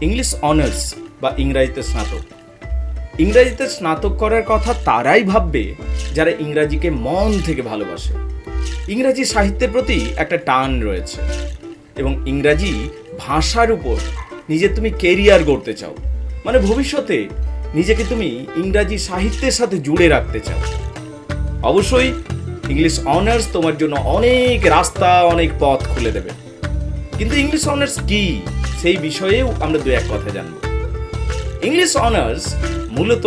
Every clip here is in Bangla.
ইংলিশ অনার্স বা ইংরাজিতে স্নাতক। ইংরাজিতে স্নাতক করার কথা তারাই ভাববে যারা ইংরাজিকে মন থেকে ভালোবাসে। ইংরাজি সাহিত্যের প্রতি একটা টান রয়েছে এবং ইংরাজি ভাষার উপর নিজের তুমি কেরিয়ার গড়তে চাও, মানে ভবিষ্যতে নিজেকে তুমি ইংরাজি সাহিত্যের সাথে জুড়ে রাখতে চাও। অবশ্যই ইংলিশ অনার্স তোমার জন্য অনেক রাস্তা, অনেক পথ খুলে দেবে। কিন্তু ইংলিশ অনার্স কি, সেই বিষয়েও আমরা দু এক কথা জানব। ইংলিশ অনার্স মূলত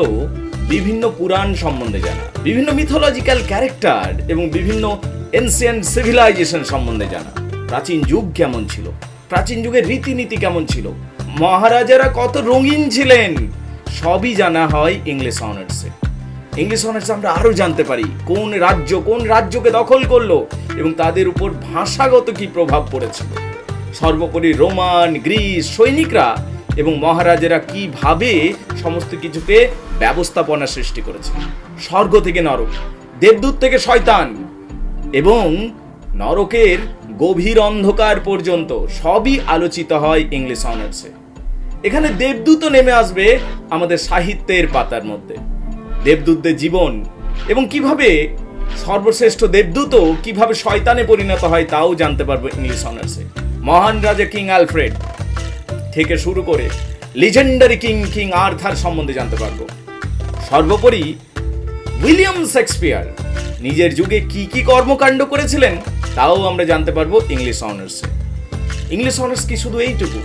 বিভিন্ন পুরাণ সম্বন্ধে জানা, বিভিন্ন মিথোলজিক্যাল ক্যারেক্টার এবং বিভিন্ন এনসিয়েন্ট সিভিলাইজেশন সম্বন্ধে জানা। প্রাচীন যুগ কেমন ছিল, প্রাচীন যুগের রীতিনীতি কেমন ছিল, মহারাজারা কত রঙিন ছিলেন, সবই জানা হয় ইংলিশ অনার্সে। ইংলিশ অনার্সে আমরা আরও জানতে পারি কোন রাজ্যকে দখল করলো এবং তাদের উপর ভাষাগত কি প্রভাব পড়েছিল। সর্বোপরি রোমান, গ্রিস সৈনিকরা এবং মহারাজেরা কিভাবে সমস্ত কিছুকে ব্যবস্থাপনা সৃষ্টি করেছে। স্বর্গ থেকে নরক, দেবদূত থেকে শয়তান এবং নরকের গভীর অন্ধকার পর্যন্ত সবই আলোচিত হয় ইংলিশ অনার্সে। এখানে দেবদূতও নেমে আসবে আমাদের সাহিত্যের পাতার মধ্যে। দেবদূতদের জীবন এবং কিভাবে সর্বশ্রেষ্ঠ দেবদূতও কিভাবে শয়তানে পরিণত হয় তাও জানতে পারবো ইংলিশ অনার্সে। মহান রাজা কিং অ্যালফ্রেড থেকে শুরু করে লিজেন্ডারি কিং আর্থার সম্বন্ধে জানতে পারবো। সর্বোপরি উইলিয়াম শেক্সপিয়ার নিজের যুগে কি কি কর্মকাণ্ড করেছিলেন তাও আমরা জানতে পারবো ইংলিশ অনার্সে। ইংলিশ অনার্স কি শুধু এইটুকু?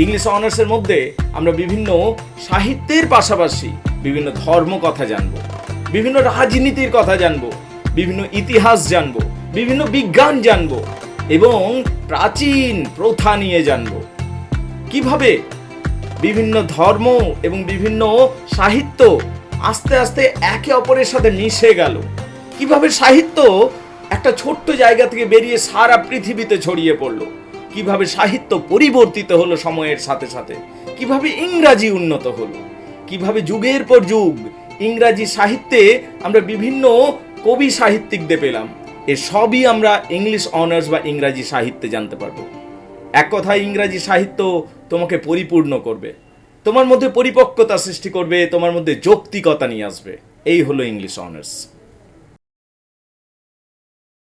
ইংলিশ অনার্সের মধ্যে আমরা বিভিন্ন সাহিত্যের পাশাপাশি বিভিন্ন ধর্ম কথা জানবো, বিভিন্ন রাজনীতির কথা জানবো, বিভিন্ন ইতিহাস জানবো, বিভিন্ন বিজ্ঞান জানবো এবং প্রাচীন প্রথা নিয়ে জানবো। কিভাবে বিভিন্ন ধর্ম এবং বিভিন্ন সাহিত্য আস্তে আস্তে একে অপরের সাথে মিশে গেল, কিভাবে সাহিত্য একটা ছোট্ট জায়গা থেকে বেরিয়ে সারা পৃথিবীতে ছড়িয়ে পড়লো, কিভাবে সাহিত্য পরিবর্তিত হলো সময়ের সাথে সাথে, কিভাবে ইংরাজি উন্নত হলো, কিভাবে যুগের পর যুগ ইংরাজি সাহিত্যে আমরা বিভিন্ন কবি সাহিত্যিকদের পেলাম। এর সবই আমরা ইংলিশ অনার্স বা ইংরাজি সাহিত্যে জানতে পারবো। এক কথায় ইংরাজি সাহিত্য তোমাকে পরিপূর্ণ করবে, তোমার মধ্যে পরিপক্কতা সৃষ্টি করবে, তোমার মধ্যে যৌক্তিকতা নিয়ে আসবে। এই হলো ইংলিশ অনার্স।